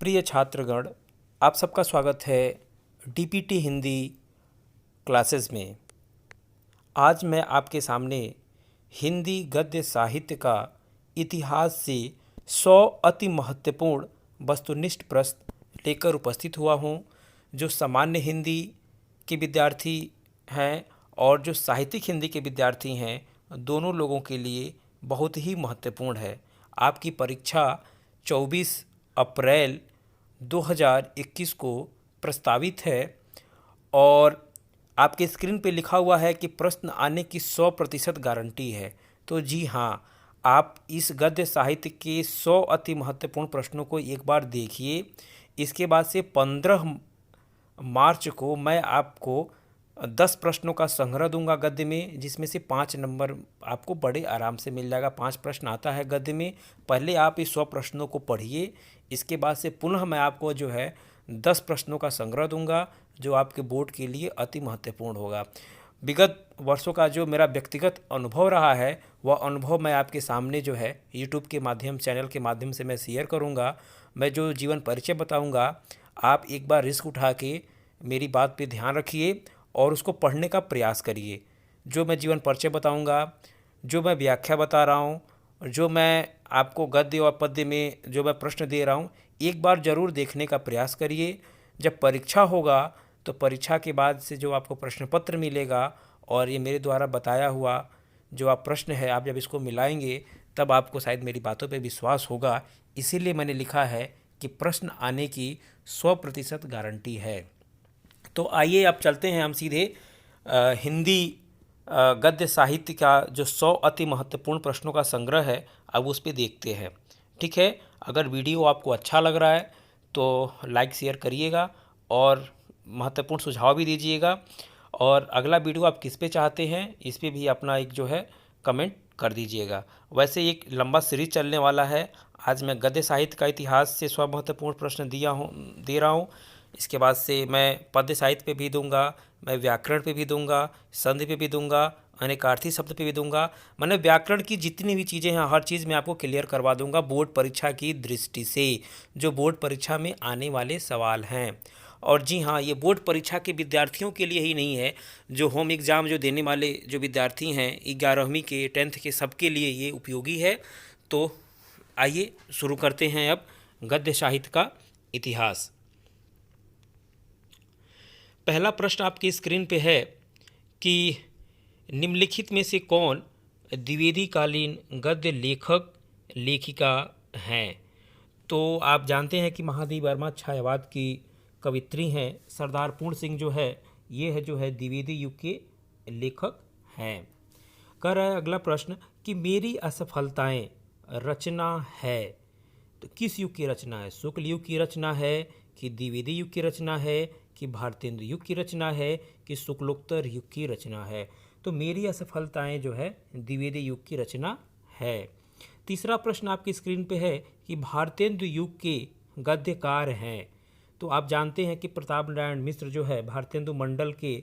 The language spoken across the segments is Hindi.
प्रिय छात्रगण, आप सबका स्वागत है डीपीटी हिंदी क्लासेस में। आज मैं आपके सामने हिंदी गद्य साहित्य का इतिहास से 100 अति महत्वपूर्ण वस्तुनिष्ठ प्रश्न लेकर उपस्थित हुआ हूँ, जो सामान्य हिंदी के विद्यार्थी हैं और जो साहित्यिक हिंदी के विद्यार्थी हैं, दोनों लोगों के लिए बहुत ही महत्वपूर्ण है। आपकी परीक्षा 24 अप्रैल 2021 को प्रस्तावित है और आपके स्क्रीन पे लिखा हुआ है कि प्रश्न आने की 100% गारंटी है। तो जी हाँ, आप इस गद्य साहित्य के 100 अति महत्वपूर्ण प्रश्नों को एक बार देखिए। इसके बाद से 15 मार्च को मैं आपको 10 प्रश्नों का संग्रह दूंगा गद्य में, जिसमें से 5 नंबर आपको बड़े आराम से मिल जाएगा। 5 प्रश्न आता है गद्य में। पहले आप इस 100 प्रश्नों को पढ़िए, इसके बाद से पुनः मैं आपको 10 प्रश्नों का संग्रह दूंगा, जो आपके बोर्ड के लिए अति महत्वपूर्ण होगा। विगत वर्षों का जो मेरा व्यक्तिगत अनुभव रहा है, वह अनुभव मैं आपके सामने यूट्यूब के माध्यम चैनल के माध्यम से मैं शेयर करूंगा। मैं जो जीवन परिचय बताऊंगा, आप एक बार रिस्क उठा के मेरी बात पे ध्यान रखिए और उसको पढ़ने का प्रयास करिए। जो मैं जीवन परिचय बताऊंगा, जो मैं व्याख्या बता रहा हूँ, जो मैं आपको गद्य और पद्य में जो मैं प्रश्न दे रहा हूँ, एक बार ज़रूर देखने का प्रयास करिए। जब परीक्षा होगा तो परीक्षा के बाद से जो आपको प्रश्न पत्र मिलेगा और ये मेरे द्वारा बताया हुआ जो आप प्रश्न है, आप जब इसको मिलाएंगे तब आपको शायद मेरी बातों पे विश्वास होगा। इसीलिए मैंने लिखा है कि प्रश्न आने की 100% गारंटी है। तो आइए अब चलते हैं हम सीधे हिंदी गद्य साहित्य का जो 100 अति महत्वपूर्ण प्रश्नों का संग्रह है, अब उस पर देखते हैं। ठीक है, अगर वीडियो आपको अच्छा लग रहा है तो लाइक शेयर करिएगा और महत्वपूर्ण सुझाव भी दीजिएगा। और अगला वीडियो आप किस पे चाहते हैं, इस पे भी अपना एक कमेंट कर दीजिएगा। वैसे एक लंबा सीरीज चलने वाला है। आज मैं गद्य साहित्य का इतिहास से 100 महत्वपूर्ण प्रश्न दे रहा हूँ। इसके बाद से मैं पद्य साहित्य पे भी दूंगा, मैं व्याकरण पे भी दूंगा, संधि पे भी दूंगा, अनेकार्थी शब्द पे भी दूंगा। मैंने व्याकरण की जितनी भी चीज़ें हैं, हर चीज़ मैं आपको क्लियर करवा दूंगा बोर्ड परीक्षा की दृष्टि से, जो बोर्ड परीक्षा में आने वाले सवाल हैं। और जी हाँ, ये बोर्ड परीक्षा के विद्यार्थियों के लिए ही नहीं है, जो होम एग्ज़ाम जो देने वाले जो विद्यार्थी हैं 11वीं के 10th के, सबके लिए ये उपयोगी है। तो आइए शुरू करते हैं अब गद्य साहित्य का इतिहास। पहला प्रश्न आपकी स्क्रीन पे है कि निम्नलिखित में से कौन द्विवेदी कालीन गद्य लेखक लेखिका हैं। तो आप जानते हैं कि महादेवी वर्मा छायावाद की कवित्री हैं। सरदार पूर्ण सिंह ये है द्विवेदी युग के लेखक हैं। कह रहा है अगला प्रश्न कि मेरी असफलताएं रचना है, तो किस युग की रचना है? शुक्ल युग की रचना है कि द्विवेदी युग की रचना है कि भारतेंदु युग की रचना है कि शुक्लोत्तर युग की रचना है? तो मेरी असफलताएं द्विवेदी युग की रचना है। तीसरा प्रश्न आपकी स्क्रीन पे है कि भारतेंदु युग के गद्यकार हैं। तो आप जानते हैं कि प्रताप नारायण मिश्र भारतेंदु मंडल के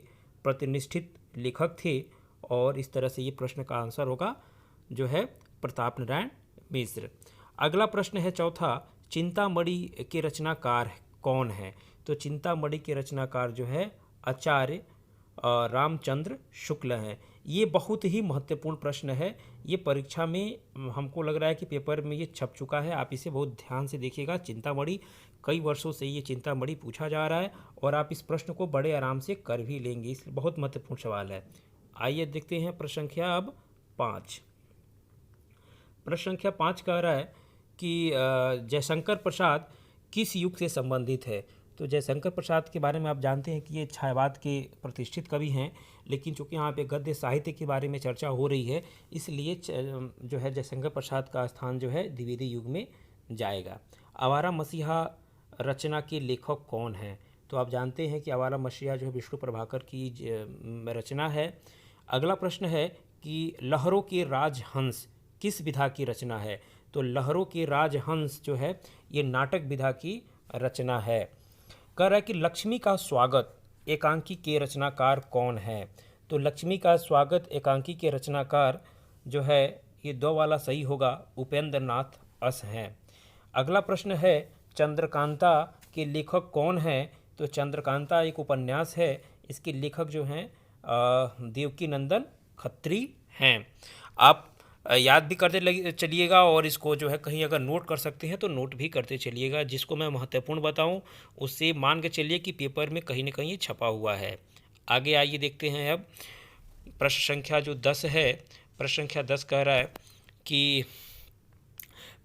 प्रतिनिष्ठित लेखक थे, और इस तरह से ये प्रश्न का आंसर होगा प्रताप नारायण मिश्र। अगला प्रश्न है चौथा, चिंतामणि के रचनाकार कौन है? तो चिंतामणि के रचनाकार आचार्य रामचंद्र शुक्ल हैं। ये बहुत ही महत्वपूर्ण प्रश्न है। ये परीक्षा में हमको लग रहा है कि पेपर में ये छप चुका है। आप इसे बहुत ध्यान से देखिएगा। चिंतामणि कई वर्षों से ये चिंतामणि पूछा जा रहा है और आप इस प्रश्न को बड़े आराम से कर भी लेंगे, इसलिए बहुत महत्वपूर्ण सवाल है। आइए देखते हैं प्रश्न संख्या अब 5। प्रश्न संख्या 5 कह रहा है कि जयशंकर प्रसाद किस युग से संबंधित है? तो जयशंकर प्रसाद के बारे में आप जानते हैं कि ये छायावाद के प्रतिष्ठित कवि हैं, लेकिन चूंकि यहाँ पे गद्य साहित्य के बारे में चर्चा हो रही है, इसलिए जयशंकर प्रसाद का स्थान द्विवेदी युग में जाएगा। आवारा मसीहा रचना के लेखक कौन हैं? तो आप जानते हैं कि आवारा मसीहा विष्णु प्रभाकर की रचना है। अगला प्रश्न है कि लहरों के राजहंस किस विधा की रचना है? तो लहरों के राजहंस ये नाटक विधा की रचना है। कह रहा है कि लक्ष्मी का स्वागत एकांकी के रचनाकार कौन है? तो लक्ष्मी का स्वागत एकांकी के रचनाकार ये 2 वाला सही होगा, उपेंद्र नाथ अस हैं। अगला प्रश्न है चंद्रकांता के लेखक कौन हैं? तो चंद्रकांता एक उपन्यास है, इसके लेखक जो हैं देवकीनंदन खत्री हैं। आप याद भी करते चलिएगा और इसको जो है कहीं अगर नोट कर सकते हैं तो नोट भी करते चलिएगा। जिसको मैं महत्वपूर्ण बताऊं उससे मान के चलिए कि पेपर में कहीं ना कहीं ये छपा हुआ है। आगे आइए देखते हैं अब प्रश्न संख्या जो 10 है। प्रश्न संख्या 10 कह रहा है कि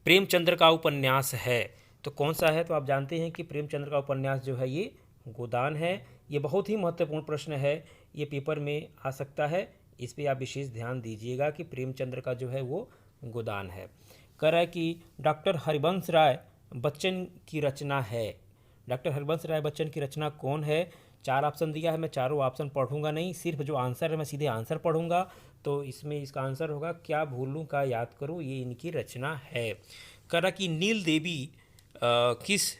प्रेमचंद्र का उपन्यास है तो कौन सा है? तो आप जानते हैं कि प्रेमचंद्र का उपन्यास जो है ये गोदान है। ये बहुत ही महत्वपूर्ण प्रश्न है, ये पेपर में आ सकता है, इस पे आप विशेष ध्यान दीजिएगा कि प्रेमचंद्र का जो है वो गोदान है। कह रहा है कि डॉक्टर हरिवंश राय बच्चन की रचना है। डॉक्टर हरिवंश राय बच्चन की रचना कौन है? 4 ऑप्शन दिया है, मैं चारों ऑप्शन पढ़ूंगा नहीं, सिर्फ जो आंसर है मैं सीधे आंसर पढ़ूंगा। तो इसमें इसका आंसर होगा क्या भूलूं का याद करूं, ये इनकी रचना है। कह रहा कि नील देवी किस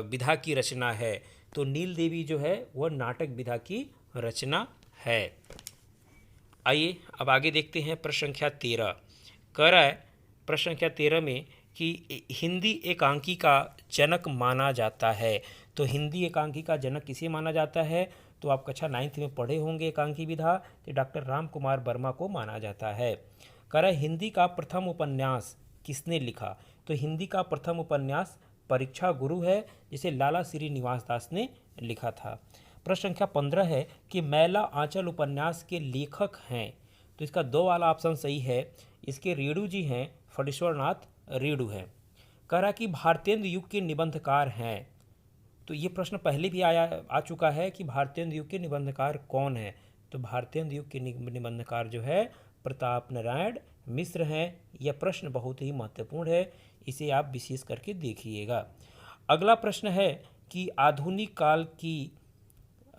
विधा की रचना है? तो नील देवी जो है वह नाटक विधा की रचना है। आइए अब आगे देखते हैं प्रश्न संख्या 13। कह रहा है प्रश्न संख्या 13 में कि हिंदी एकांकी का जनक माना जाता है। तो हिंदी एकांकी का जनक किसे माना जाता है? तो आप कक्षा 9th में पढ़े होंगे एकांकी विधा, तो डॉक्टर राम कुमार वर्मा को माना जाता है। कह रहा है हिंदी का प्रथम उपन्यास किसने लिखा? तो हिंदी का प्रथम उपन्यास परीक्षा गुरु है, जिसे लाला श्रीनिवास दास ने लिखा था। प्रश्न संख्या 15 है कि मैला आंचल उपन्यास के लेखक हैं। तो इसका 2 वाला ऑप्शन सही है, इसके रेणु जी हैं, फणीश्वर नाथ रेणु हैं। कह रहा कि भारतेंद्र युग के निबंधकार हैं। तो ये प्रश्न पहले भी आ चुका है कि भारतेंद्र युग के निबंधकार कौन है? तो भारतेंद्र युग के निबंधकार जो है प्रताप नारायण मिश्र हैं। यह प्रश्न बहुत ही महत्वपूर्ण है, इसे आप विशेष करके देखिएगा। अगला प्रश्न है कि आधुनिक काल की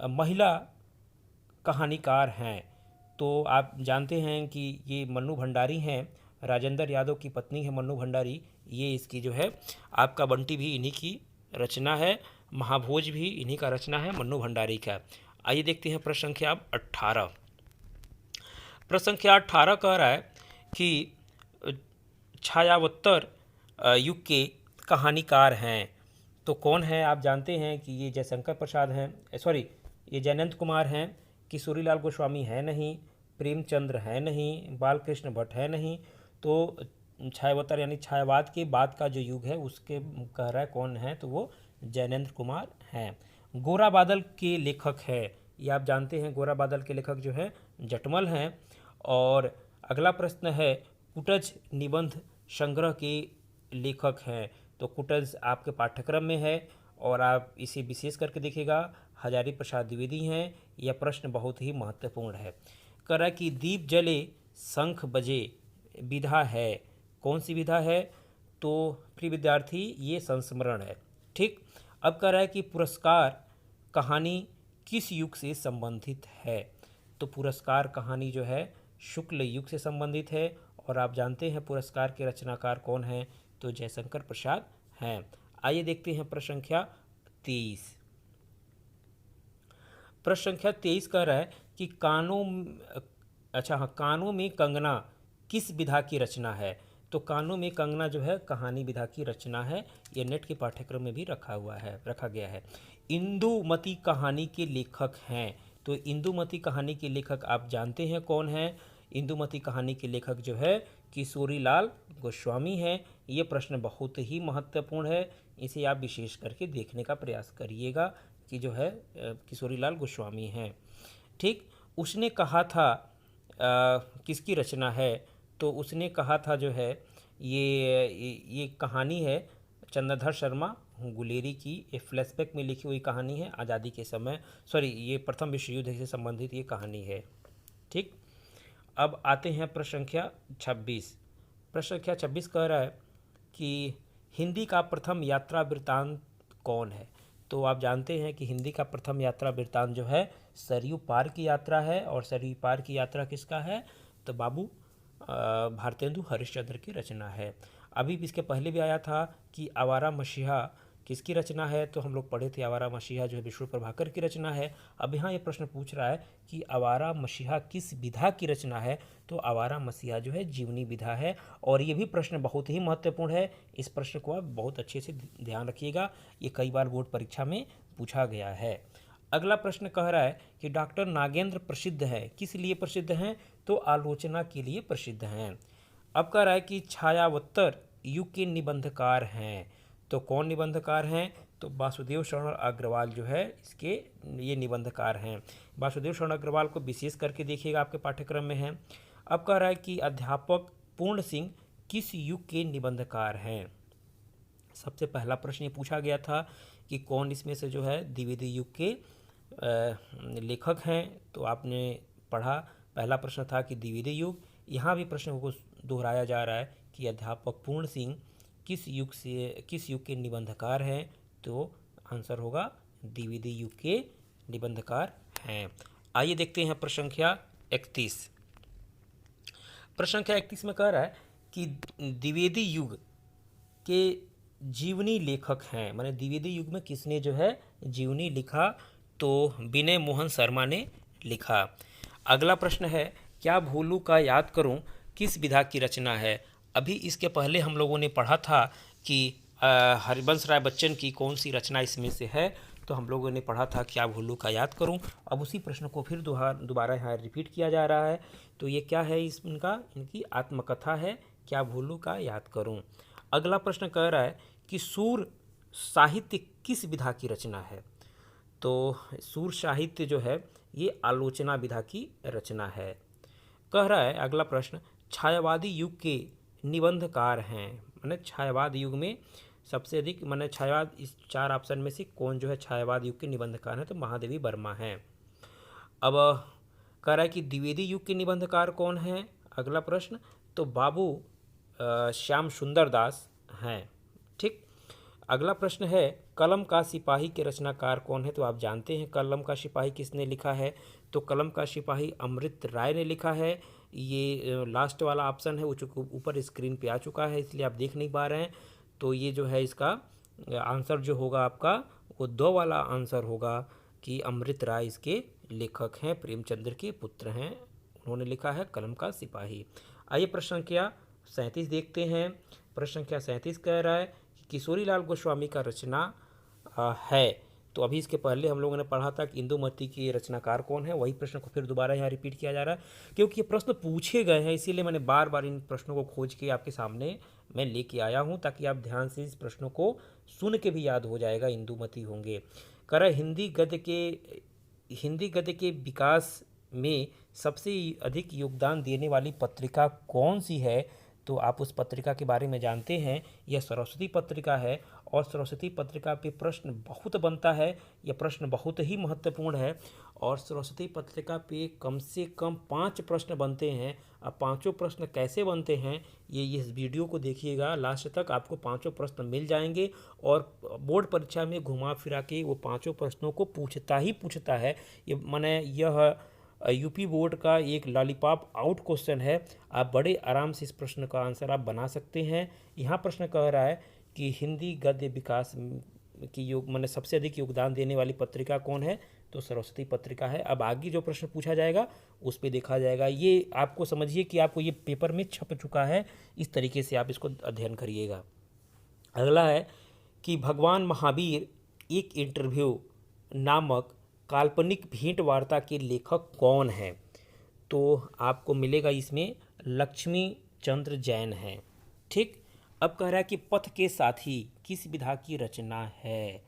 महिला कहानीकार हैं। तो आप जानते हैं कि ये मन्नू भंडारी हैं, राजेंद्र यादव की पत्नी है मन्नू भंडारी। ये इसकी जो है आपका बंटी भी इन्हीं की रचना है, महाभोज भी इन्हीं का रचना है, मन्नू भंडारी का। आइए देखते हैं प्रश्न संख्या 18। प्रश्न संख्या 18 कह रहा है कि छायावत्तर युग के कहानीकार हैं। तो कौन है? आप जानते हैं कि ये जयशंकर प्रसाद हैं, ये जयनंद कुमार हैं, किशोरीलाल गोस्वामी है नहीं, प्रेमचंद्र है नहीं, बालकृष्ण भट्ट है नहीं। तो छायावतर यानी छायावाद के बाद का जो युग है उसके कह रहा है कौन है? तो वो जयनेंद्र कुमार हैं। गोरा बादल के लेखक है, ये आप जानते हैं गोरा बादल के लेखक जो है जटमल हैं। और अगला प्रश्न है कुटज निबंध संग्रह के लेखक हैं। तो कुटज आपके पाठ्यक्रम में है और आप इसे विशेष करके देखिएगा, हजारी प्रसाद द्विवेदी हैं। यह प्रश्न बहुत ही महत्वपूर्ण है। कह रहा है कि दीप जले शंख बजे विधा है, कौन सी विधा है? तो प्रिय विद्यार्थी ये संस्मरण है। ठीक, अब कह रहा है कि पुरस्कार कहानी किस युग से संबंधित है? तो पुरस्कार कहानी जो है शुक्ल युग से संबंधित है। और आप जानते हैं पुरस्कार के रचनाकार कौन हैं? तो जयशंकर प्रसाद हैं। आइए देखते हैं प्रश्न संख्या 23। प्रश्न संख्या 23 कह रहा है कि कानों में कंगना किस विधा की रचना है? तो कानों में कंगना जो है कहानी विधा की रचना है। ये नेट के पाठ्यक्रम में भी रखा गया है। इंदुमती कहानी के लेखक हैं। तो इंदुमती कहानी के लेखक आप जानते हैं कौन है? इंदुमती कहानी के लेखक जो है किशोरीलाल गोस्वामी हैं। ये प्रश्न बहुत ही महत्वपूर्ण है, इसे आप विशेष करके देखने का प्रयास करिएगा कि जो है किशोरीलाल गोस्वामी हैं। ठीक, उसने कहा था किसकी रचना है? तो उसने कहा था जो है ये कहानी है चंद्रधर शर्मा गुलेरी की। ये फ्लैशबैक में लिखी हुई कहानी है, आज़ादी के समय, ये प्रथम विश्व युद्ध से संबंधित ये कहानी है। ठीक, अब आते हैं प्रश्न संख्या 26। प्रश्न संख्या 26 कह रहा है कि हिंदी का प्रथम यात्रा वृत्तांत कौन है? तो आप जानते हैं कि हिंदी का प्रथम यात्रा वृत्तांत जो है सरयू पार की यात्रा है। और सरयू पार की यात्रा किसका है? तो बाबू भारतेंदु हरिश्चंद्र की रचना है। अभी इसके पहले भी आया था कि आवारा मसीहा किसकी रचना है? तो हम लोग पढ़े थे आवारा मसीहा जो है विष्णु प्रभाकर की रचना है। अब यहाँ ये प्रश्न पूछ रहा है कि आवारा मसीहा किस विधा की रचना है? तो आवारा मसीहा जो है जीवनी विधा है। और ये भी प्रश्न बहुत ही महत्वपूर्ण है, इस प्रश्न को आप बहुत अच्छे से ध्यान रखिएगा, ये कई बार बोर्ड परीक्षा में पूछा गया है। अगला प्रश्न कह रहा है कि डॉक्टर नागेंद्र प्रसिद्ध है, किस लिए प्रसिद्ध हैं? तो आलोचना के लिए प्रसिद्ध हैं। अब कह रहा है कि छायावत्तर युग के निबंधकार हैं, तो कौन निबंधकार हैं? तो वासुदेव शरण अग्रवाल जो है इसके ये निबंधकार हैं। वासुदेव शरण अग्रवाल को विशेष करके देखिएगा, आपके पाठ्यक्रम में है। अब कह रहा है कि अध्यापक पूर्ण सिंह किस युग के निबंधकार हैं? सबसे पहला प्रश्न ये पूछा गया था कि कौन इसमें से जो है द्विवेदी युग के लेखक हैं, तो आपने पढ़ा, पहला प्रश्न था कि द्विवेदी युग। यहाँ भी प्रश्न को दोहराया जा रहा है कि अध्यापक पूर्ण सिंह किस युग के निबंधकार हैं? तो आंसर होगा द्विवेदी युग के निबंधकार हैं। आइए देखते हैं प्रश्न संख्या 31। प्रश्न संख्या 31 में कह रहा है कि द्विवेदी युग के जीवनी लेखक हैं, माने द्विवेदी युग में किसने जो है जीवनी लिखा? तो विनय मोहन शर्मा ने लिखा। अगला प्रश्न है, क्या भोलू का याद करूं किस विधा की रचना है? अभी इसके पहले हम लोगों ने पढ़ा था कि हरिवंश राय बच्चन की कौन सी रचना इसमें से है, तो हम लोगों ने पढ़ा था क्या भोलू का याद करूं। अब उसी प्रश्न को फिर दोबारा यहाँ रिपीट किया जा रहा है। तो ये क्या है? इनकी आत्मकथा है, क्या भोलू का याद करूं। अगला प्रश्न कह रहा है कि सूर साहित्य किस विधा की रचना है? तो सूर साहित्य जो है ये आलोचना विधा की रचना है। कह रहा है अगला प्रश्न, छायावादी युग के निबंधकार हैं, माने छायावाद युग में सबसे अधिक, माने छायावाद, इस 4 ऑप्शन में से कौन जो है छायावाद युग के निबंधकार हैं? तो महादेवी वर्मा हैं। अब कह रहा है कि द्विवेदी युग के निबंधकार कौन हैं? अगला प्रश्न, तो बाबू श्याम सुंदर दास हैं। ठीक। अगला प्रश्न है, कलम का सिपाही के रचनाकार कौन है? तो आप जानते हैं कलम का सिपाही किसने लिखा है? तो कलम का सिपाही अमृत राय ने लिखा है। ये लास्ट वाला ऑप्शन है, वो ऊपर स्क्रीन पे आ चुका है, इसलिए आप देख नहीं पा रहे हैं। तो ये जो है इसका आंसर जो होगा आपका वो 2 वाला आंसर होगा कि अमृत राय इसके लेखक हैं, प्रेमचंद्र के पुत्र हैं, उन्होंने लिखा है कलम का सिपाही। आइए प्रश्न संख्या 37 देखते हैं। प्रश्न संख्या 37 कह रहा है कि किशोरीलाल गोस्वामी का रचना है। तो अभी इसके पहले हम लोगों ने पढ़ा था कि इंदुमती के रचनाकार कौन है, वही प्रश्न को फिर दोबारा यहाँ रिपीट किया जा रहा है, क्योंकि ये प्रश्न पूछे गए हैं, इसीलिए मैंने बार बार इन प्रश्नों को खोज के आपके सामने मैं लेके आया हूँ, ताकि आप ध्यान से इस प्रश्नों को सुन के भी याद हो जाएगा, इंदुमती होंगे। कह रहा है हिंदी गद्य के विकास में सबसे अधिक योगदान देने वाली पत्रिका कौन सी है? तो आप उस पत्रिका के बारे में जानते हैं, यह सरस्वती पत्रिका है। और सरस्वती पत्रिका पे प्रश्न बहुत बनता है, यह प्रश्न बहुत ही महत्वपूर्ण है। और सरस्वती पत्रिका पे कम से कम 5 प्रश्न बनते हैं। अब 5 प्रश्न कैसे बनते हैं, ये इस वीडियो को देखिएगा लास्ट तक, आपको 5 प्रश्न मिल जाएंगे। और बोर्ड परीक्षा में घुमा फिरा के वो 5 प्रश्नों को पूछता है। ये माने यह यूपी बोर्ड का एक लॉलीपॉप आउट क्वेश्चन है। आप बड़े आराम से इस प्रश्न का आंसर आप बना सकते हैं। यहाँ प्रश्न कह रहा है कि हिंदी गद्य विकास की माने सबसे अधिक योगदान देने वाली पत्रिका कौन है? तो सरस्वती पत्रिका है। अब आगे जो प्रश्न पूछा जाएगा उस पर देखा जाएगा। ये आपको समझिए कि आपको ये पेपर में छप चुका है, इस तरीके से आप इसको अध्ययन करिएगा। अगला है कि भगवान महावीर एक इंटरव्यू नामक काल्पनिक भेंट वार्ता के लेखक कौन है? तो आपको मिलेगा इसमें लक्ष्मी चंद्र जैन है। ठीक। अब कह रहा है कि पथ के साथी किस विधा की रचना है?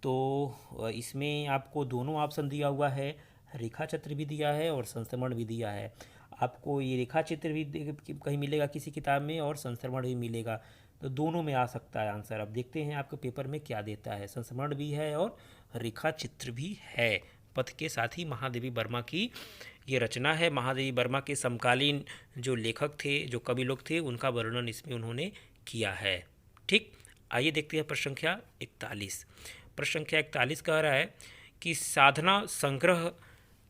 तो इसमें आपको दोनों ऑप्शन दिया हुआ है, रेखा चित्र भी दिया है और संस्मरण भी दिया है। आपको ये रेखा चित्र भी कहीं मिलेगा किसी किताब में और संस्मरण भी मिलेगा, तो दोनों में आ सकता है आंसर। अब देखते हैं आपके पेपर में क्या देता है, संस्मरण भी है और रेखा चित्र भी है। पथ के साथी महादेवी वर्मा की ये रचना है। महादेवी वर्मा के समकालीन जो लेखक थे, जो कवि लोग थे, उनका वर्णन इसमें उन्होंने किया है। ठीक। आइए देखते हैं प्रश्न संख्या 41। प्रश्न संख्या 41 कह रहा है कि साधना संग्रह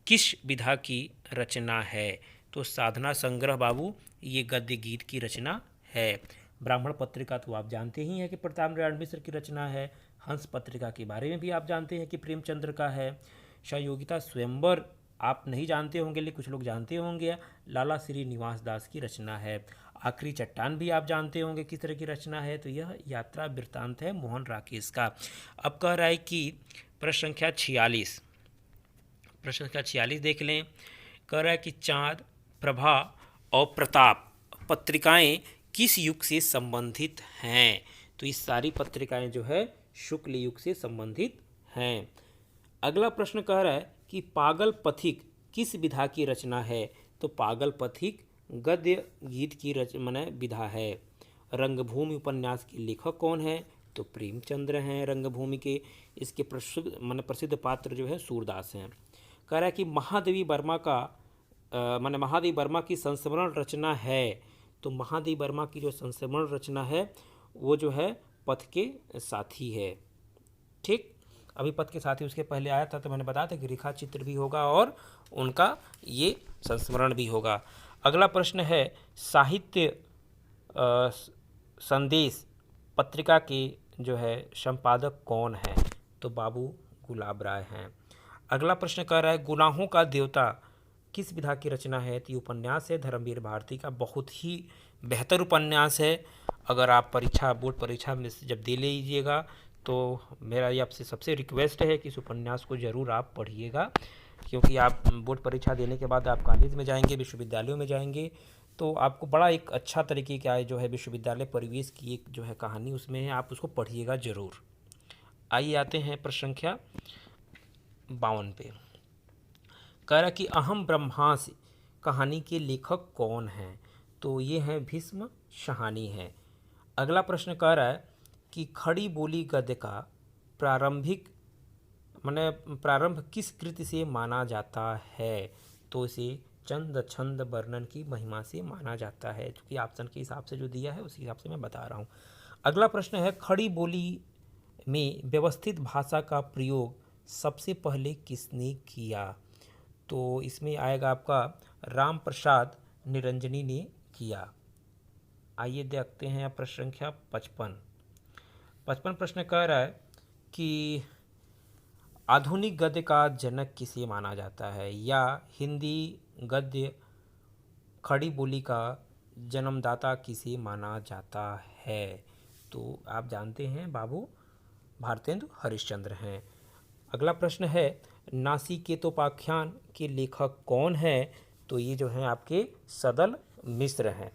किस विधा की रचना है? तो साधना संग्रह बाबू ये गद्य गीत की रचना है। ब्राह्मण पत्रिका तो आप जानते ही हैं कि प्रताप नारायण मिश्र की रचना है। हंस पत्रिका के बारे में भी आप जानते हैं कि प्रेमचंद्र का है। संयोगिता स्वयंवर आप नहीं जानते होंगे लेकिन कुछ लोग जानते होंगे, लाला श्रीनिवास दास की रचना है। आखिरी चट्टान भी आप जानते होंगे किस तरह की रचना है, तो यह यात्रा वृत्तांत है मोहन राकेश का। अब कह रहा है कि प्रश्न संख्या 46, प्रश्न संख्या 46 देख लें। कह रहा है कि चाँद, प्रभा और प्रताप पत्रिकाएं किस युग से संबंधित हैं, तो ये सारी पत्रिकाएं जो है शुक्ल युग से संबंधित हैं। अगला प्रश्न कह रहा है कि पागल पथिक किस विधा की रचना है, तो पागल पथिक गद्य गीत की माने विधा है। रंगभूमि उपन्यास के लेखक कौन है, तो प्रेमचंद्र हैं रंगभूमि के। इसके प्रसिद्ध पात्र जो है सूरदास हैं। कह रहा है कि महादेवी वर्मा का महादेवी वर्मा की संस्मरण रचना है, तो महादेवी वर्मा की जो संस्मरण रचना है वो जो है पथ के साथी है। ठीक, अभी पथ के साथी उसके पहले आया था, तो मैंने बताया था कि रेखा चित्र भी होगा और उनका ये संस्मरण भी होगा। अगला प्रश्न है साहित्य संदेश पत्रिका के जो है संपादक कौन है, तो बाबू गुलाब राय हैं। अगला प्रश्न कह रहा है गुनाहों का देवता किस विधा की रचना है, तो ये उपन्यास है धर्मवीर भारती का। बहुत ही बेहतर उपन्यास है। अगर आप परीक्षा बोर्ड परीक्षा में जब दे लीजिएगा तो मेरा ये आपसे सबसे रिक्वेस्ट है कि इस उपन्यास को ज़रूर आप पढ़िएगा, क्योंकि आप बोर्ड परीक्षा देने के बाद आप कॉलेज में जाएंगे, विश्वविद्यालयों में जाएंगे, तो आपको बड़ा एक अच्छा तरीके का जो है विश्वविद्यालय परिवेश की एक जो है कहानी उसमें है, आप उसको पढ़िएगा ज़रूर। आइए आते हैं प्रश्न संख्या 52 पे। कह रहा कि अहम ब्रह्मास्त्र कहानी के लेखक कौन हैं, तो ये हैं भीष्म शाहनी हैं। अगला प्रश्न कह रहा है कि खड़ी बोली गद्य का प्रारंभ किस कृति से माना जाता है, तो इसे चंद छंद वर्णन की महिमा से माना जाता है, क्योंकि ऑप्शन के हिसाब से जो दिया है उसी हिसाब से मैं बता रहा हूँ। अगला प्रश्न है खड़ी बोली में व्यवस्थित भाषा का प्रयोग सबसे पहले किसने किया, तो इसमें आएगा आपका राम प्रसाद निरंजनी ने किया। आइए देखते हैं प्रश्न संख्या 55 प्रश्न कह रहा है कि आधुनिक गद्य का जनक किसे माना जाता है, या हिंदी गद्य खड़ी बोली का जन्मदाता किसे माना जाता है, तो आप जानते हैं बाबू भारतेंदु हरिश्चंद्र हैं। अगला प्रश्न है नासिकेतोपाख्यान के लेखक कौन है, तो ये जो हैं आपके सदल मिश्र हैं।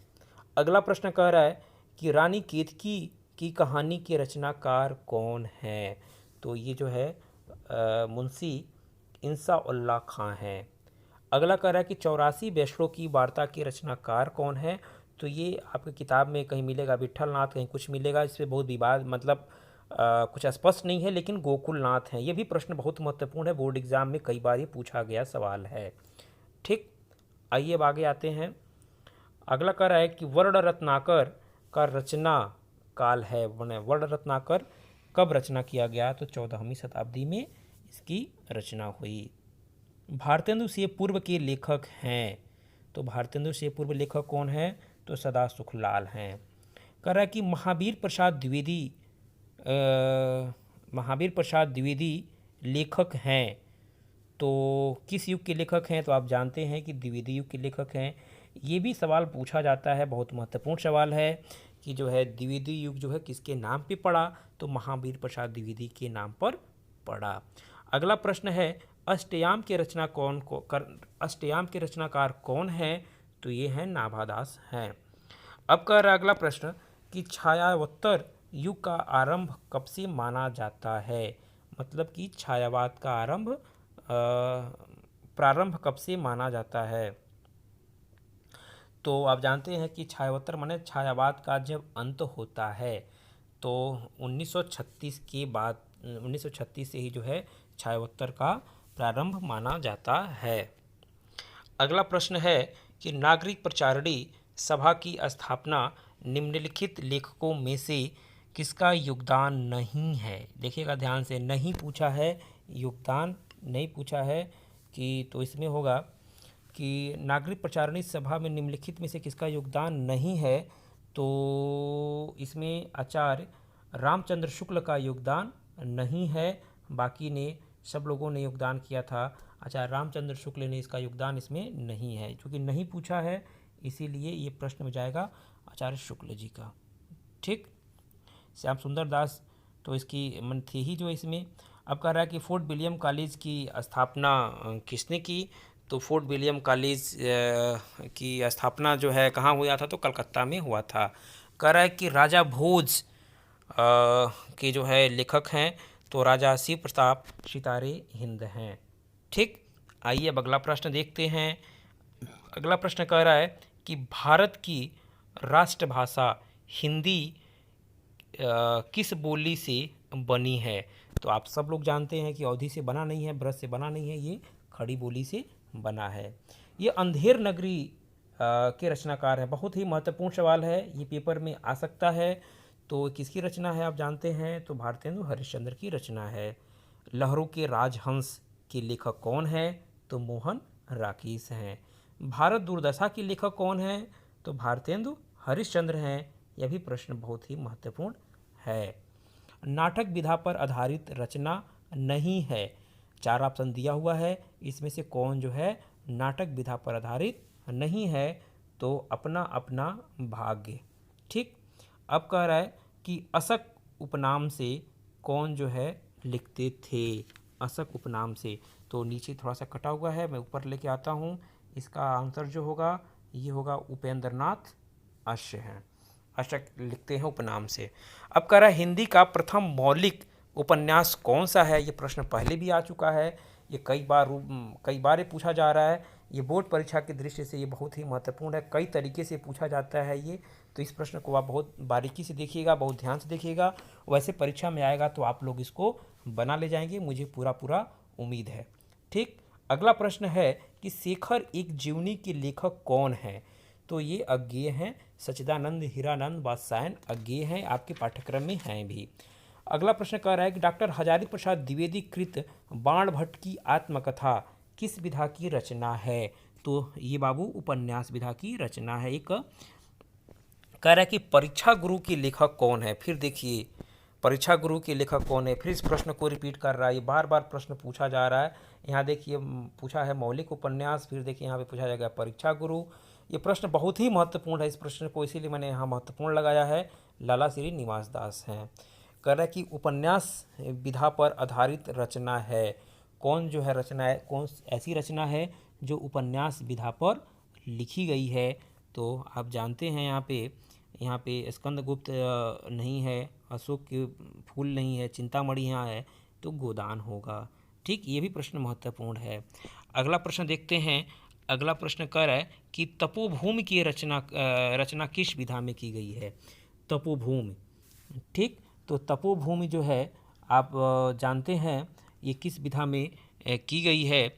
अगला प्रश्न कह रहा है कि रानी केतकी की कहानी के रचनाकार कौन है, तो ये जो है मुंशी इंसा उल्लाह खां हैं। अगला कह रहा है कि 84 वैष्णों की वार्ता के रचनाकार कौन है, तो ये आपकी किताब में कहीं मिलेगा विठल नाथ, कहीं कुछ मिलेगा, इस पर बहुत विवाद कुछ स्पष्ट नहीं है, लेकिन गोकुल नाथ हैं। ये भी प्रश्न बहुत महत्वपूर्ण है, बोर्ड एग्जाम में कई बार ये पूछा गया सवाल है। ठीक, आइए अब आगे आते हैं। अगला कह रहा है कि वर्ण रत्नाकर का रचना काल है, वर्ण रत्नाकर कब रचना किया गया, तो 14वीं शताब्दी में इसकी रचना हुई। भारतेंदु से पूर्व के लेखक हैं, तो भारतेंदु से पूर्व लेखक कौन है, तो सदा सुखलाल हैं। कह रहा है कि महावीर प्रसाद द्विवेदी लेखक हैं, तो किस युग के लेखक हैं, तो आप जानते हैं कि द्विवेदी युग के लेखक हैं। ये भी सवाल पूछा जाता है, बहुत महत्वपूर्ण सवाल है कि जो है द्विवेदी युग जो है किसके नाम पे पड़ा, तो महावीर प्रसाद द्विवेदी के नाम पर पड़ा। अगला प्रश्न है अष्टयाम के रचनाकार कौन है, तो ये हैं नाभादास हैं। अब कह रहा अगला प्रश्न कि छायावत्तर युग का आरंभ कब से माना जाता है, मतलब कि छायावाद का प्रारंभ कब से माना जाता है, तो आप जानते हैं कि छायावत्तर माने छायावाद का जब अंत होता है, तो 1936 के बाद 1936 से ही जो है छायावत्तर का प्रारंभ माना जाता है। अगला प्रश्न है कि नागरिक प्रचारणी सभा की स्थापना निम्नलिखित लेखकों में से किसका योगदान नहीं है, देखिएगा ध्यान से, नहीं पूछा है, योगदान नहीं पूछा है कि, तो इसमें होगा कि नागरिक प्रचारणी सभा में निम्नलिखित में से किसका योगदान नहीं है, तो इसमें आचार्य रामचंद्र शुक्ल का योगदान नहीं है, बाकी ने सब लोगों ने योगदान किया था। आचार्य रामचंद्र शुक्ल ने इसका योगदान इसमें नहीं है, क्योंकि नहीं पूछा है इसीलिए ये प्रश्न में जाएगा आचार्य शुक्ल जी का। ठीक, श्याम सुंदर दास तो इसकी मन थी ही जो इसमें। अब कह रहा है कि फोर्ट विलियम कॉलेज की स्थापना किसने की? तो फोर्ट विलियम कॉलेज की स्थापना जो है कहाँ हुआ था? तो कलकत्ता में हुआ था। कह रहा है कि राजा भोज के जो है लेखक हैं तो राजा शिव प्रताप सितारे हिंद हैं। ठीक, आइए अब अगला प्रश्न देखते हैं। अगला प्रश्न कह रहा है कि भारत की राष्ट्रभाषा हिंदी किस बोली से बनी है? तो आप सब लोग जानते हैं कि अवधि से बना नहीं है, ब्रज से बना नहीं है, ये खड़ी बोली से बना है। ये अंधेर नगरी के रचनाकार है। बहुत ही महत्वपूर्ण सवाल है, ये पेपर में आ सकता है। तो किसकी रचना है आप जानते हैं? तो भारतेंदु हरिश्चंद्र की रचना है। लहरों के राजहंस के लेखक कौन है? तो मोहन राकेश हैं। भारत दुर्दशा के लेखक कौन है? तो भारतेंदु हरिश्चंद्र हैं। यह भी प्रश्न बहुत ही महत्वपूर्ण है। नाटक विधा पर आधारित रचना नहीं है। 4 ऑप्शन दिया हुआ है, इसमें से कौन जो है नाटक विधा पर आधारित नहीं है? तो अपना अपना भाग्य। ठीक, अब कह रहा है कि अशक उपनाम से कौन जो है लिखते थे? अशक उपनाम से, तो नीचे थोड़ा सा कटा हुआ है, मैं ऊपर लेके आता हूँ। इसका आंसर जो होगा ये होगा उपेंद्रनाथ अश्य हैं। अशक लिखते हैं उपनाम से। अब कह रहा है हिंदी का प्रथम मौलिक उपन्यास कौन सा है? ये प्रश्न पहले भी आ चुका है, ये कई बार ये पूछा जा रहा है। ये बोर्ड परीक्षा की दृष्टि से ये बहुत ही महत्वपूर्ण है, कई तरीके से पूछा जाता है ये। तो इस प्रश्न को आप बहुत बारीकी से देखिएगा, बहुत ध्यान से देखिएगा, वैसे परीक्षा में आएगा तो आप लोग इसको बना ले जाएंगे, मुझे पूरा उम्मीद है। ठीक, अगला प्रश्न है कि शेखर एक जीवनी के लेखक कौन है? तो ये अज्ञेय हैं। सच्चिदानंद हीरानंद वात्स्यायन अज्ञेय हैं, आपके पाठ्यक्रम में हैं भी। अगला प्रश्न कह रहा है कि डॉक्टर हजारी प्रसाद द्विवेदी कृत बाण भट्ट की आत्मकथा किस विधा की रचना है? तो ये बाबू उपन्यास विधा की रचना है। एक कह रहा है कि परीक्षा गुरु के लेखक कौन है? फिर देखिए परीक्षा गुरु के लेखक कौन है, फिर इस प्रश्न को रिपीट कर रहा है, ये बार बार प्रश्न पूछा जा रहा है। यहाँ देखिए पूछा है मौलिक उपन्यास, फिर देखिए यहाँ पे पूछा जाएगा परीक्षा गुरु। ये प्रश्न बहुत ही महत्वपूर्ण है, इस प्रश्न को इसीलिए मैंने यहाँ महत्वपूर्ण लगाया है। लाला श्री निवास दास हैं। कह रहा है कि उपन्यास विधा पर आधारित रचना है। कौन जो है रचना है, कौन ऐसी रचना है जो उपन्यास विधा पर लिखी गई है? तो आप जानते हैं यहाँ पे स्कंदगुप्त नहीं है, अशोक के फूल नहीं है, चिंतामणि यहाँ है, तो गोदान होगा। ठीक, ये भी प्रश्न महत्वपूर्ण है। अगला प्रश्न देखते हैं। अगला प्रश्न कह रहा है कि तपोभूमि की रचना किस विधा में की गई है? तपोभूमि। ठीक, तो तपोभूमि जो है आप जानते हैं ये किस विधा में की गई है?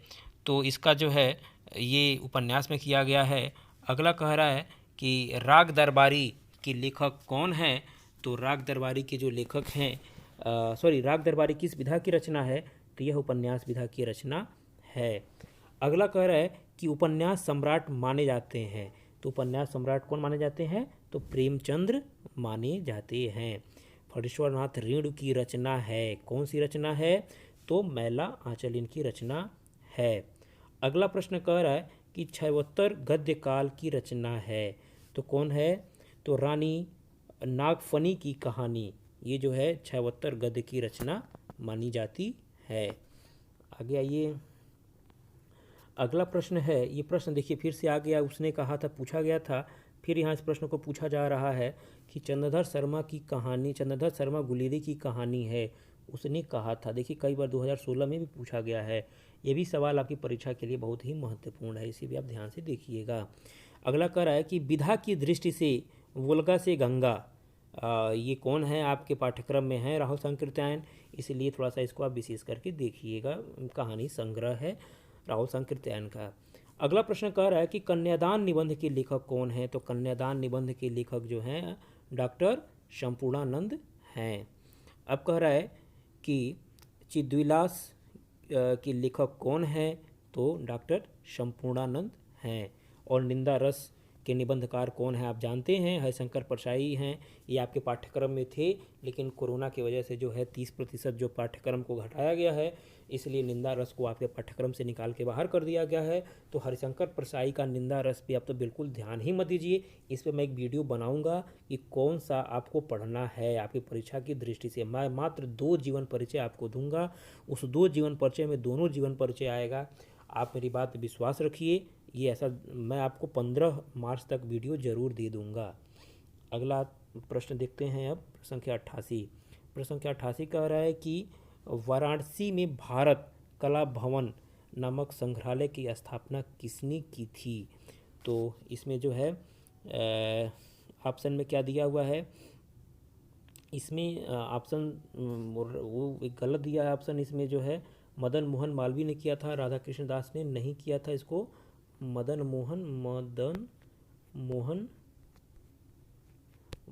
तो इसका जो है ये उपन्यास में किया गया है। अगला कह रहा है कि राग दरबारी के लेखक कौन हैं? तो राग दरबारी के जो लेखक हैं राग दरबारी किस विधा की रचना है? तो यह उपन्यास विधा की रचना है। अगला कह रहा है कि उपन्यास सम्राट माने जाते हैं। तो उपन्यास सम्राट कौन माने जाते हैं? तो प्रेमचंद्र माने जाते हैं। फणीश्वरनाथ ऋण की रचना है। कौन सी रचना है? तो मैला आंचल इनकी रचना है। अगला प्रश्न कह रहा है कि छैवत्तर गद्य काल की रचना है। तो कौन है? तो रानी नागफनी की कहानी, ये जो है छैवत्तर गद्य की रचना मानी जाती है। आगे आइए, अगला प्रश्न है। ये प्रश्न देखिए फिर से आ गया, उसने कहा था पूछा गया था, फिर यहाँ इस प्रश्न को पूछा जा रहा है कि चंद्रधर शर्मा की कहानी, चंद्रधर शर्मा गुलेरी की कहानी है, उसने कहा था। देखिए कई बार 2016 में भी पूछा गया है। ये भी सवाल आपकी परीक्षा के लिए बहुत ही महत्वपूर्ण है, इसे भी आप ध्यान से देखिएगा। अगला कह रहा है कि विधा की दृष्टि से वोल्गा से गंगा, ये कौन है? आपके पाठ्यक्रम में है राहुल संकीर्तन, इसलिए थोड़ा सा इसको आप विशेष करके देखिएगा। कहानी संग्रह है राहुल संकीर्तन का। अगला प्रश्न कह रहा है कि कन्यादान निबंध के लेखक कौन है? तो कन्यादान निबंध के लेखक जो हैं डॉक्टर संपूर्णानंद हैं। अब कह रहा है कि चिद्विलास के लेखक कौन है? तो डॉक्टर संपूर्णानंद हैं। और निंदा रस के निबंधकार कौन है आप जानते हैं, हरिशंकर परसाई हैं। ये आपके पाठ्यक्रम में थे, लेकिन कोरोना की वजह से जो है 30% जो पाठ्यक्रम को घटाया गया है, इसलिए निंदा रस को आपके पाठ्यक्रम से निकाल के बाहर कर दिया गया है। तो हरिशंकर परसाई का निंदा रस पे आप तो बिल्कुल ध्यान ही मत दीजिए। इस पर मैं एक वीडियो बनाऊंगा कि कौन सा आपको पढ़ना है आपकी परीक्षा की दृष्टि से। मैं मात्र 2 जीवन परिचय आपको दूंगा, उस 2 जीवन परिचय में दोनों जीवन परिचय आएगा। आप मेरी बात पर विश्वास रखिए, ये ऐसा मैं आपको 15 मार्च तक वीडियो ज़रूर दे दूंगा। अगला प्रश्न देखते हैं अब, प्रश्न संख्या 88। प्रश्न संख्या 88 कह रहा है कि वाराणसी में भारत कला भवन नामक संग्रहालय की स्थापना किसने की थी। तो इसमें जो है ऑप्शन में क्या दिया हुआ है, इसमें ऑप्शन वो एक गलत दिया है ऑप्शन। इसमें जो है मदन मोहन मालवीय ने किया था, राधा कृष्ण दास ने नहीं किया था इसको। मदन मोहन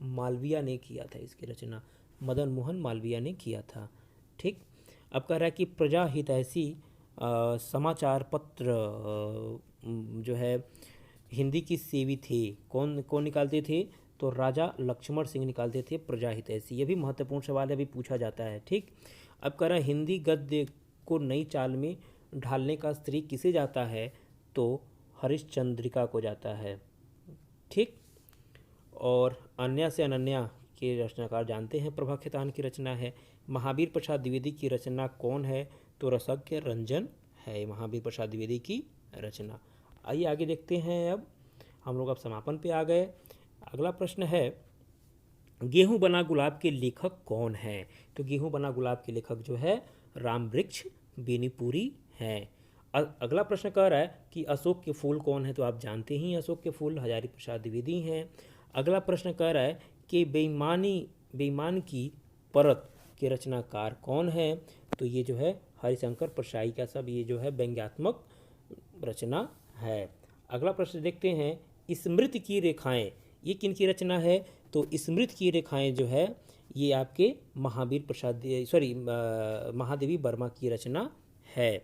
मालवीय ने किया था इसकी रचना, मदन मोहन मालवीय ने किया था। ठीक, अब कह रहा है कि प्रजा हितैषी समाचार पत्र जो है हिंदी की सेवी थे, कौन निकालते थे, तो राजा लक्ष्मण सिंह निकालते थे प्रजा हितैषी। ये भी महत्वपूर्ण सवाल है, अभी पूछा जाता है। ठीक, अब कह रहा है हिंदी गद्य को नई चाल में ढालने का श्रेय किसे जाता है, तो हरिश्चंद्रिका को जाता है। ठीक, और अन्या से अनन्या के रचनाकार जानते हैं, प्रभा खेतान की रचना है। महावीर प्रसाद द्विवेदी की रचना कौन है, तो रसज्ञ रंजन है महावीर प्रसाद द्विवेदी की रचना। आइए आगे देखते हैं। अब हम लोग अब समापन पे आ गए। अगला प्रश्न है, गेहूं बना गुलाब के लेखक कौन है। तो गेहूं बना गुलाब के लेखक जो है रामवृक्ष बेनीपुरी हैं। अगला प्रश्न कह रहा है कि अशोक के फूल कौन है, तो आप जानते ही अशोक के फूल हजारी प्रसाद द्विवेदी हैं। अगला प्रश्न कह रहा है कि बेईमान की परत के रचनाकार कौन है, तो ये जो है हरिशंकर परसाई का सब ये जो है व्यंग्यात्मक रचना है। अगला प्रश्न देखते हैं, स्मृति की रेखाएं ये किन की रचना है, तो स्मृति की रेखाएं जो है ये आपके महादेवी वर्मा की रचना है।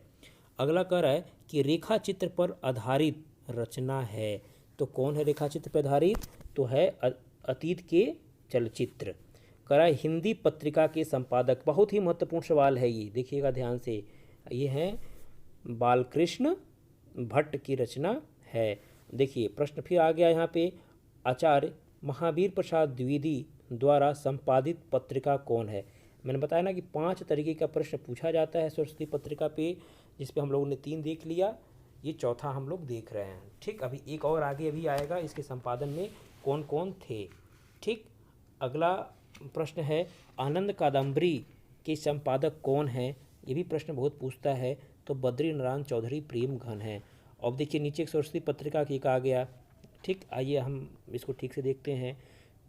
अगला कह रहा है कि रेखा चित्र पर आधारित रचना है, तो कौन है रेखा चित्र पर आधारित, तो है अतीत के चलचित्र। कह रहा है हिंदी पत्रिका के संपादक, बहुत ही महत्वपूर्ण सवाल है ये, देखिएगा ध्यान से, ये है बालकृष्ण भट्ट की रचना है। देखिए प्रश्न फिर आ गया यहाँ पे, आचार्य महावीर प्रसाद द्विवेदी द्वारा संपादित पत्रिका कौन है। मैंने बताया ना कि 5 तरीके का प्रश्न पूछा जाता है सरस्वती पत्रिका पे, जिस पे हम लोगों ने 3 देख लिया, ये चौथा हम लोग देख रहे हैं। ठीक, अभी एक और आगे अभी आएगा, इसके संपादन में कौन कौन थे। ठीक, अगला प्रश्न है, आनंद कादम्बरी के संपादक कौन है, ये भी प्रश्न बहुत पूछता है, तो बद्री नारायण चौधरी प्रेम घन है। अब देखिए नीचे एक सरस्वती पत्रिका की आ गया। ठीक, आइए हम इसको ठीक से देखते हैं।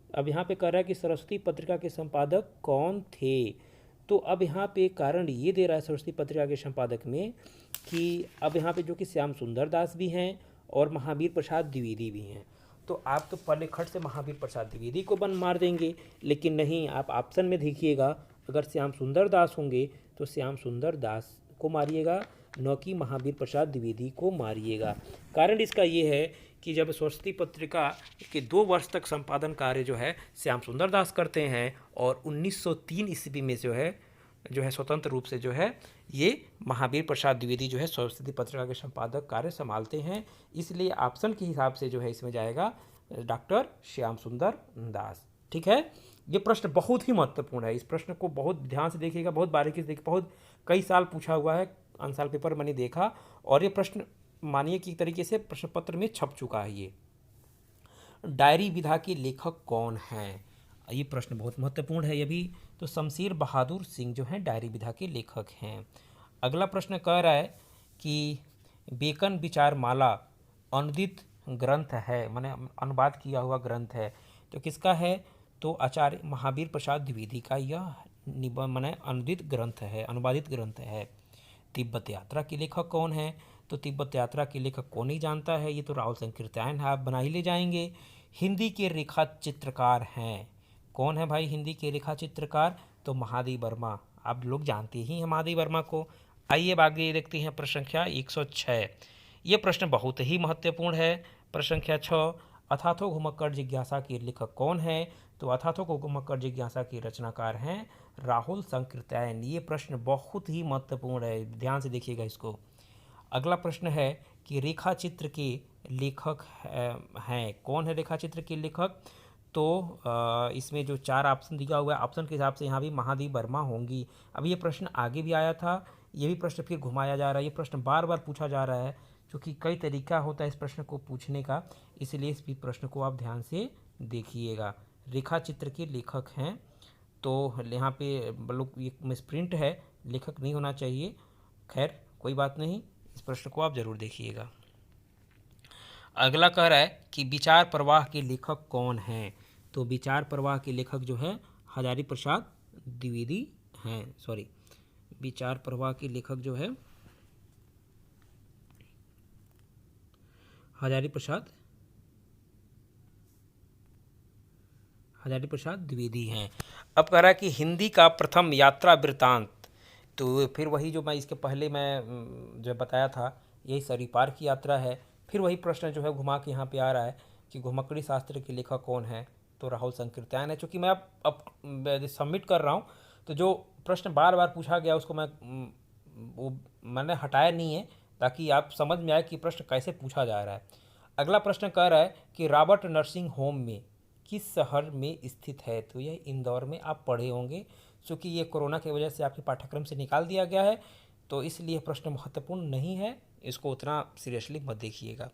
अब यहाँ पे कह रहा है कि सरस्वती पत्रिका के संपादक कौन थे, तो अब यहाँ पे कारण ये दे रहा है सरस्वती पत्रिका के संपादक में कि अब यहाँ पे जो कि श्याम सुंदर दास भी हैं और महावीर प्रसाद द्विवेदी भी हैं। तो आप तो पहले खट से महावीर प्रसाद द्विवेदी को बन मार देंगे, लेकिन नहीं, आप ऑप्शन में देखिएगा, अगर श्याम सुंदर दास होंगे तो श्याम सुंदर दास को मारिएगा, न कि महावीर प्रसाद द्विवेदी को मारिएगा। कारण इसका ये है कि जब सरस्वती पत्रिका के 2 वर्ष तक संपादन कार्य जो है श्याम सुंदर दास करते हैं, और 1903 ईस्वी में जो है स्वतंत्र रूप से जो है ये महावीर प्रसाद द्विवेदी जो है सरस्वती पत्रिका के संपादक कार्य संभालते हैं। इसलिए ऑप्शन के हिसाब से जो है इसमें जाएगा डॉक्टर श्याम सुंदर दास। ठीक है, ये प्रश्न बहुत ही महत्वपूर्ण है, इस प्रश्न को बहुत ध्यान से देखिएगा, बहुत बारीकी से देखिए, बहुत कई साल पूछा हुआ है, आंसर पेपर मैंने देखा, और ये प्रश्न मानिए कि तरीके से प्रश्न पत्र में छप चुका है। ये डायरी विधा के लेखक कौन हैं, ये प्रश्न बहुत महत्वपूर्ण है ये भी, तो शमशेर बहादुर सिंह जो हैं डायरी विधा के लेखक हैं। अगला प्रश्न कह रहा है कि बेकन विचार माला अनुदित ग्रंथ है, माने अनुवाद किया हुआ ग्रंथ है, तो किसका है, तो आचार्य महावीर प्रसाद द्विवेदी का यह माने अनुदित ग्रंथ है, अनुवादित ग्रंथ है। तिब्बत यात्रा के लेखक कौन है, तो तिब्बत यात्रा के लेखक कौन नहीं जानता है, ये तो राहुल संकीर्तन है, आप बना ही ले जाएंगे। हिंदी के रेखा चित्रकार हैं, कौन है भाई हिंदी के रेखा चित्रकार, तो महादेव वर्मा, आप लोग जानते ही हैं महादेव वर्मा को। आइए आगे देखते हैं प्रश्न संख्या 106। ये प्रश्न बहुत ही महत्वपूर्ण है। प्रश्न संख्या 6, अथाथो घुमक्कड़ जिज्ञासा के लेखक कौन है? तो अथाथो घुमक्कड़ जिज्ञासा के रचनाकार हैं राहुल सांकृत्यायन। ये प्रश्न बहुत ही महत्वपूर्ण है, ध्यान से देखिएगा इसको। अगला प्रश्न है कि रेखा चित्र के लेखक हैं कौन है? रेखा चित्र के लेखक तो इसमें जो 4 ऑप्शन दिया हुआ है, ऑप्शन के हिसाब से यहाँ भी महादेवी वर्मा होंगी। अब ये प्रश्न आगे भी आया था, ये भी प्रश्न फिर घुमाया जा रहा है, ये प्रश्न बार बार पूछा जा रहा है, क्योंकि कई तरीका होता है इस प्रश्न को पूछने का, इसलिए इस प्रश्न को आप ध्यान से देखिएगा। रेखा चित्र के लेखक हैं, तो यहाँ पे मतलब ये मिसप्रिंट है, लेखक नहीं होना चाहिए। खैर कोई बात नहीं, इस प्रश्न को आप जरूर देखिएगा। अगला कह रहा है कि विचार प्रवाह के लेखक कौन हैं? तो विचार प्रवाह के लेखक जो है हजारी प्रसाद द्विवेदी हैं। विचार प्रवाह के लेखक जो है हजारी प्रसाद द्विवेदी हैं। अब कह रहा है कि हिंदी का प्रथम यात्रा वृत्तांत, तो फिर वही जो मैं इसके पहले मैं जो बताया था, यही सरीपार की यात्रा है। फिर वही प्रश्न जो है घुमा के यहाँ पे आ रहा है कि घुमक्कड़ी शास्त्र के लेखक कौन है? तो राहुल सांकृत्यायन है। चूँकि मैं अब सबमिट कर रहा हूँ, तो जो प्रश्न बार बार पूछा गया उसको वो मैंने हटाया नहीं है, ताकि आप समझ में आए कि प्रश्न कैसे पूछा जा रहा है। अगला प्रश्न कह रहा है कि रॉबर्ट नर्सिंग होम में किस शहर में स्थित है? तो यह इंदौर में आप पढ़े होंगे, क्योंकि ये कोरोना की वजह से आपके पाठ्यक्रम से निकाल दिया गया है, तो इसलिए प्रश्न महत्वपूर्ण नहीं है, इसको उतना सीरियसली मत देखिएगा।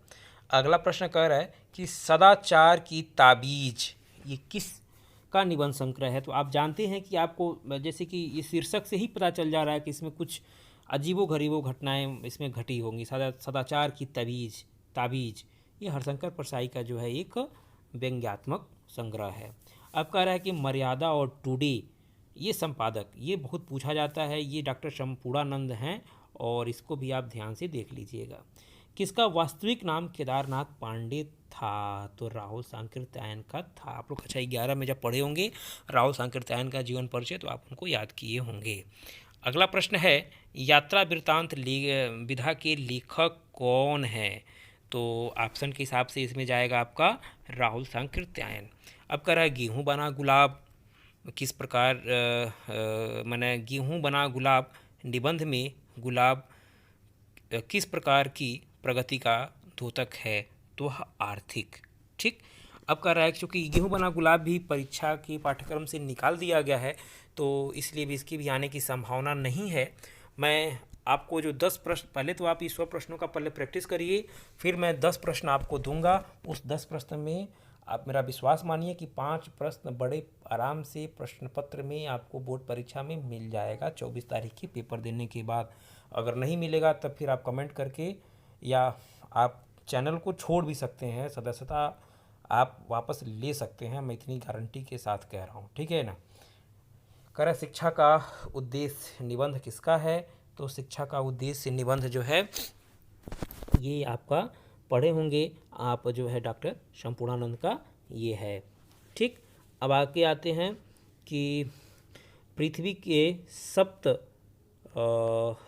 अगला प्रश्न कह रहा है कि सदाचार की ताबीज ये किस का निबंध संग्रह है? तो आप जानते हैं कि आपको जैसे कि ये शीर्षक से ही पता चल जा रहा है कि इसमें कुछ अजीबो गरीबो घटनाएं इसमें घटी होंगी। सदाचार की ताबीज ये हरशंकर परसाई का जो है एक व्यंग्यात्मक संग्रह है। अब कह रहा है कि मर्यादा और टुडे ये संपादक, ये बहुत पूछा जाता है, ये डॉक्टर शंपूर्णानंद हैं, और इसको भी आप ध्यान से देख लीजिएगा। किसका वास्तविक नाम केदारनाथ पांडे था? तो राहुल सांकृत्यायन का था। आप लोग कक्षा 11 में जब पढ़े होंगे राहुल सांकृत्यायन का जीवन परिचय, तो आप उनको याद किए होंगे। अगला प्रश्न है यात्रा वृत्तांत विधा के लेखक कौन है? तो ऑप्शन के हिसाब से इसमें जाएगा आपका राहुल सांकृत्यायन। अब कह रहा है गेहूँ बना गुलाब किस प्रकार मैंने गेहूँ बना गुलाब निबंध में गुलाब किस प्रकार की प्रगति का द्योतक है? तो आर्थिक। ठीक। अब कह रहा है क्योंकि गेहूँ बना गुलाब भी परीक्षा के पाठ्यक्रम से निकाल दिया गया है, तो इसलिए भी इसकी भी आने की संभावना नहीं है। मैं आपको जो 10 प्रश्न, पहले तो आप इस 100 प्रश्नों का पहले प्रैक्टिस करिए, फिर मैं 10 प्रश्न आपको दूंगा। उस 10 प्रश्न में आप मेरा विश्वास मानिए कि 5 प्रश्न बड़े आराम से प्रश्न पत्र में आपको बोर्ड परीक्षा में मिल जाएगा 24 तारीख की पेपर देने के बाद। अगर नहीं मिलेगा तब फिर आप कमेंट करके या आप चैनल को छोड़ भी सकते हैं, सदस्यता आप वापस ले सकते हैं, मैं इतनी गारंटी के साथ कह रहा हूँ, ठीक है ना। कर शिक्षा का उद्देश्य निबंध किसका है? तो शिक्षा का उद्देश्य निबंध जो है ये आपका पढ़े होंगे आप, जो है डॉक्टर शंपूर्णानंद का ये है। ठीक। अब आगे आते हैं कि पृथ्वी के सप्त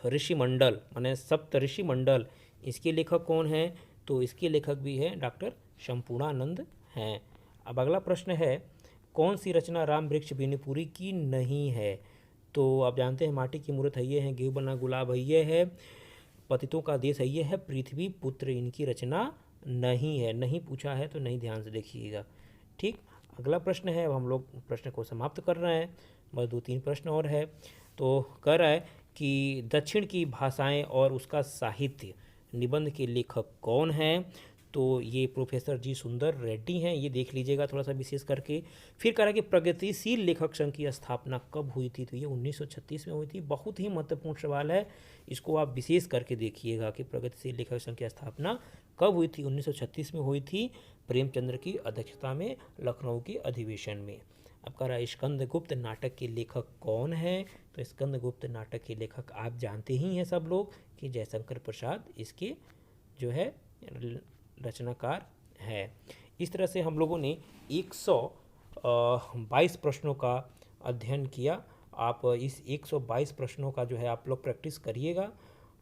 ऋषिमंडल माने सप्त ऋषिमंडल, इसके लेखक कौन हैं? तो इसके लेखक भी हैं डॉक्टर शंपूर्णानंद हैं। अब अगला प्रश्न है कौन सी रचना राम वृक्ष बिनीपुरी की नहीं है? तो आप जानते हैं माटी की मूर्त है ये है, गेहूँ बना गुलाब है ये है, पतितों का देश है ये है, पृथ्वी पुत्र इनकी रचना नहीं है। नहीं पूछा है तो नहीं, ध्यान से देखिएगा। ठीक। अगला प्रश्न है, अब हम लोग प्रश्न को समाप्त कर रहे हैं, बस 2-3 प्रश्न और है। तो कह रहा है कि दक्षिण की भाषाएं और उसका साहित्य निबंध के लेखक कौन हैं? तो ये प्रोफेसर जी सुंदर रेड्डी हैं, ये देख लीजिएगा थोड़ा सा विशेष करके। फिर कह रहा है कि प्रगतिशील लेखक संघ की स्थापना कब हुई थी? तो ये 1936 में हुई थी। बहुत ही महत्वपूर्ण सवाल है, इसको आप विशेष करके देखिएगा कि प्रगतिशील लेखक संघ की स्थापना कब हुई थी? 1936 में हुई थी, प्रेमचंद्र की अध्यक्षता में लखनऊ के अधिवेशन में। अब कह रहा है स्कंदगुप्त नाटक के लेखक कौन है? तो स्कंदगुप्त नाटक के लेखक आप जानते ही हैं सब लोग कि जयशंकर प्रसाद इसके जो है रचनाकार है। इस तरह से हम लोगों ने 122 प्रश्नों का अध्ययन किया। आप इस 122 प्रश्नों का जो है आप लोग प्रैक्टिस करिएगा।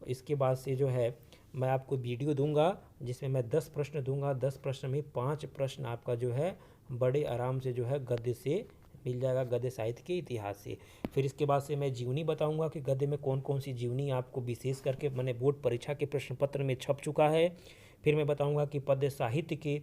इसके बाद से जो है मैं आपको वीडियो दूंगा जिसमें मैं 10 प्रश्न दूंगा। 10 प्रश्न में 5 प्रश्न आपका जो है बड़े आराम से जो है गद्य से मिल जाएगा, गद्य साहित्य के इतिहास से। फिर इसके बाद से मैं जीवनी बताऊंगा कि गद्य में कौन कौन सी जीवनी आपको विशेष करके मैंने बोर्ड परीक्षा के प्रश्न पत्र में छप चुका है। फिर मैं बताऊंगा कि पद्य साहित्य के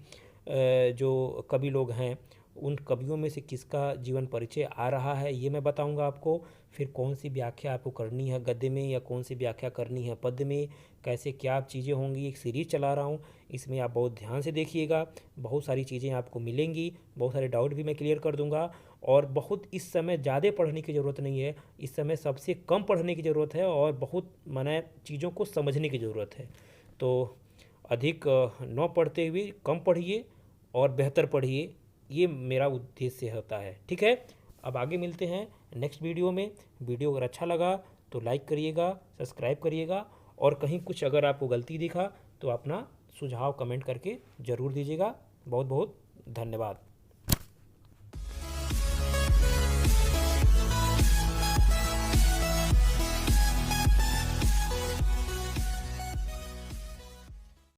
जो कवि लोग हैं उन कवियों में से किसका जीवन परिचय आ रहा है, ये मैं बताऊंगा आपको। फिर कौन सी व्याख्या आपको करनी है गद्य में या कौन सी व्याख्या करनी है पद्य में, कैसे क्या चीज़ें होंगी। एक सीरीज़ चला रहा हूँ, इसमें आप बहुत ध्यान से देखिएगा। बहुत सारी चीज़ें आपको मिलेंगी, बहुत सारे डाउट भी मैं क्लियर कर दूंगा। और बहुत इस समय ज़्यादा पढ़ने की ज़रूरत नहीं है, इस समय सबसे कम पढ़ने की ज़रूरत है और बहुत माने चीज़ों को समझने की ज़रूरत है। तो अधिक न पढ़ते हुए कम पढ़िए और बेहतर पढ़िए, ये मेरा उद्देश्य होता है। ठीक है, अब आगे मिलते हैं नेक्स्ट वीडियो में। वीडियो अगर अच्छा लगा तो लाइक करिएगा, सब्सक्राइब करिएगा, और कहीं कुछ अगर आपको गलती दिखा तो अपना सुझाव कमेंट करके ज़रूर दीजिएगा। बहुत बहुत धन्यवाद।